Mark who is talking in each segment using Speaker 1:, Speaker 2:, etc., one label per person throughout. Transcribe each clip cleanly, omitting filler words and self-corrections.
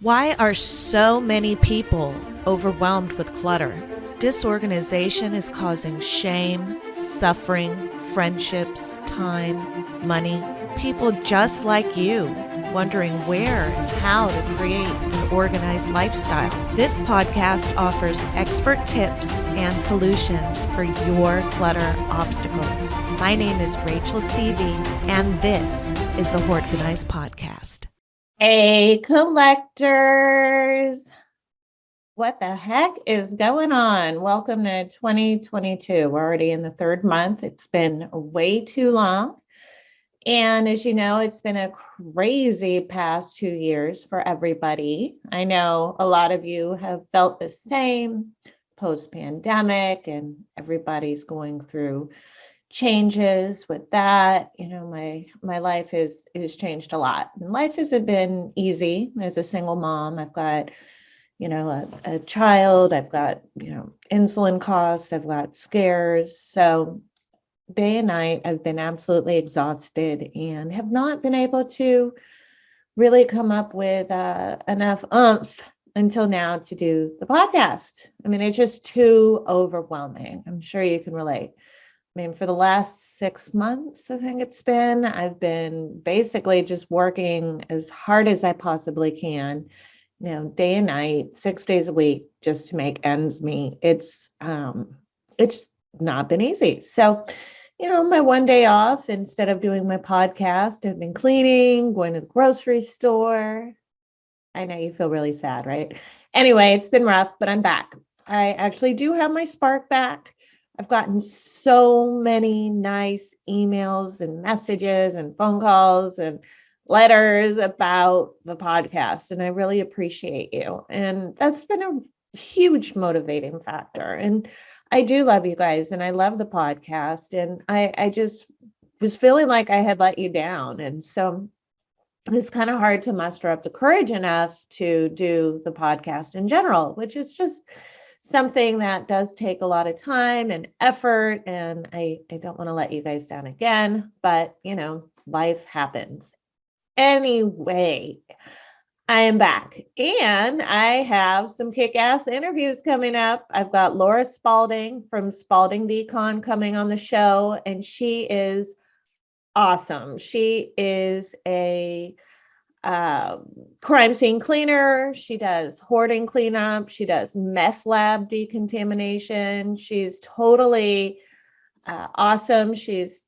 Speaker 1: Why are so many people overwhelmed with clutter? Disorganization is causing shame, suffering, friendships, time, money. People just like you, wondering where and how to create an organized lifestyle. This podcast offers expert tips and solutions for your clutter obstacles. My name is Rachel Seavey, and this is the Hoardganize Podcast.
Speaker 2: Hey, collectors. What the heck is going on? Welcome to 2022. We're already in the third month. It's been way too long. And as you know, it's been a crazy past 2 years for everybody. I know a lot of you have felt the same post-pandemic, and everybody's going through changes with that. You know, my life is changed a lot. And life hasn't been easy as a single mom. I've got, a child, I've got, insulin costs, I've got scares. So day and night, I've been absolutely exhausted and have not been able to really come up with enough oomph until now to do the podcast. I mean, it's just too overwhelming. I'm sure you can relate. I mean, for the last 6 months, I think it's been, I've been basically just working as hard as I possibly can, day and night, 6 days a week, just to make ends meet. It's not been easy. So, my one day off, instead of doing my podcast, I've been cleaning, going to the grocery store. I know you feel really sad, right? Anyway, it's been rough, but I'm back. I actually do have my spark back. I've gotten so many nice emails and messages and phone calls and letters about the podcast, and I really appreciate you. And that's been a huge motivating factor. And I do love you guys, and I love the podcast. And I just was feeling like I had let you down. And so it's kind of hard to muster up the courage enough to do the podcast in general, which is just something that does take a lot of time and effort. And I don't want to let you guys down again, but life happens. Anyway, I am back and I have some kick-ass interviews coming up. I've got Laura Spalding from Spalding Decon coming on the show, and she is awesome. She is a crime scene cleaner. She does hoarding cleanup. She does meth lab decontamination. She's totally awesome. She's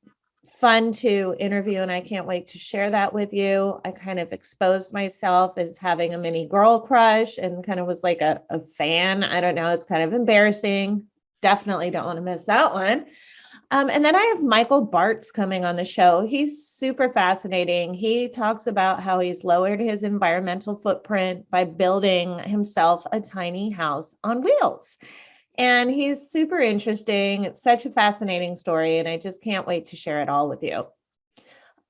Speaker 2: fun to interview, and I can't wait to share that with you. I kind of exposed myself as having a mini girl crush and kind of was like a fan. I don't know. It's kind of embarrassing. Definitely don't want to miss that one. And then I have Michael Bartz coming on the show. He's super fascinating. He talks about how he's lowered his environmental footprint by building himself a tiny house on wheels. And he's super interesting. It's such a fascinating story, and I just can't wait to share it all with you.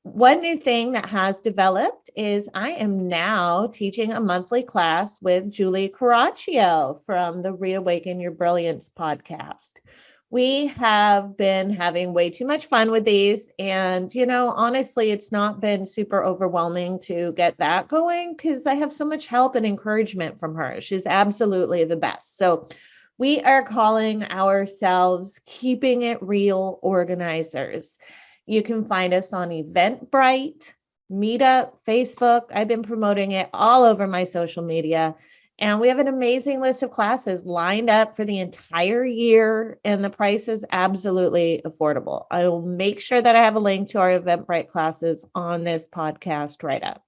Speaker 2: One new thing that has developed is I am now teaching a monthly class with Julie Caraccio from the Reawaken Your Brilliance podcast. We have been having way too much fun with these. And, honestly, it's not been super overwhelming to get that going because I have so much help and encouragement from her. She's absolutely the best. So we are calling ourselves Keeping It Real Organizers. You can find us on Eventbrite, Meetup, Facebook. I've been promoting it all over my social media. And we have an amazing list of classes lined up for the entire year, and the price is absolutely affordable. I will make sure that I have a link to our Eventbrite classes on this podcast right up.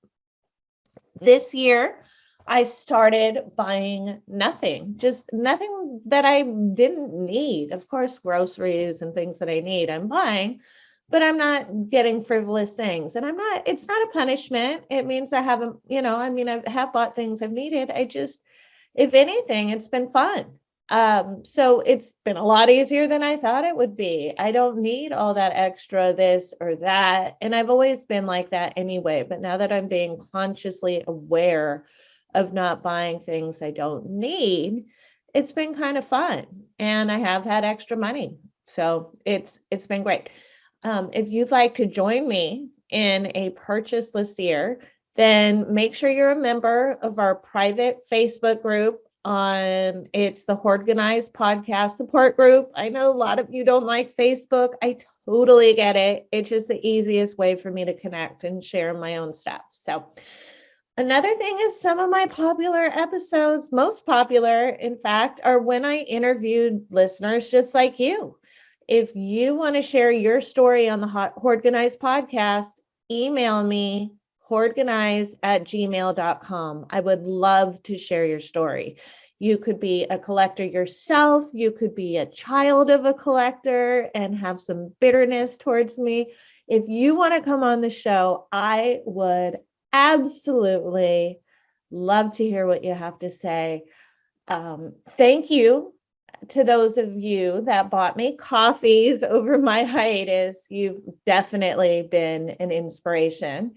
Speaker 2: This year, I started buying nothing, just nothing that I didn't need. Of course, groceries and things that I need, I'm buying, but I'm not getting frivolous things. And it's not a punishment. It means I haven't, I have bought things I've needed. If anything, it's been fun. So it's been a lot easier than I thought it would be. I don't need all that extra this or that. And I've always been like that anyway. But now that I'm being consciously aware of not buying things I don't need, it's been kind of fun. And I have had extra money. So it's been great. If you'd like to join me in a purchaseless year, then make sure you're a member of our private Facebook group. It's the Hoardganize Podcast support group. I know a lot of you don't like Facebook. I totally get it. It's just the easiest way for me to connect and share my own stuff. So another thing is some of my popular episodes, most popular, in fact, are when I interviewed listeners just like you. If you want to share your story on the Hoardganize podcast, email me hoardganize@gmail.com. I would love to share your story. You could be a collector yourself. You could be a child of a collector and have some bitterness towards me. If you want to come on the show, I would absolutely love to hear what you have to say. Thank you to those of you that bought me coffees over my hiatus. You've definitely been an inspiration.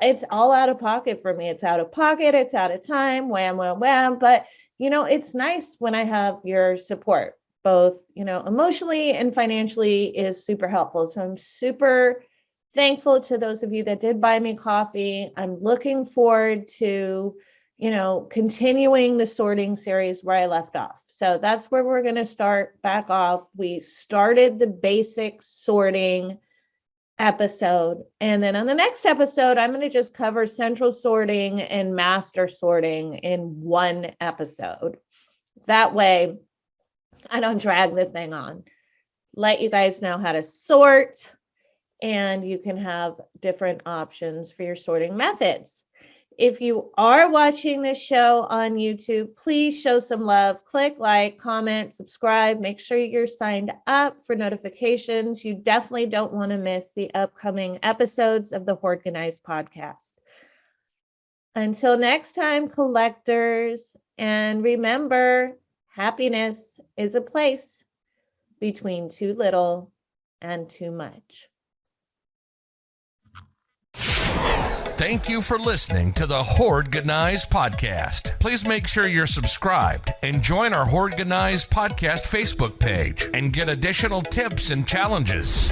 Speaker 2: It's all out of pocket for me. It's out of pocket. It's out of time. Wham, wham, wham. But, it's nice when I have your support, both, emotionally and financially is super helpful. So I'm super thankful to those of you that did buy me coffee. I'm looking forward to, continuing the sorting series where I left off. So that's where we're going to start back off. We started the basic sorting episode. And then on the next episode, I'm going to just cover central sorting and master sorting in one episode. That way, I don't drag the thing on. Let you guys know how to sort, and you can have different options for your sorting methods. If you are watching this show on YouTube, please show some love. Click like, comment, subscribe. Make sure you're signed up for notifications. You definitely don't want to miss the upcoming episodes of the Hoardganize Podcast. Until next time, collectors, and remember, happiness is a place between too little and too much.
Speaker 3: Thank you for listening to the Hoardganize Podcast. Please make sure you're subscribed and join our Hoardganize Podcast Facebook page and get additional tips and challenges.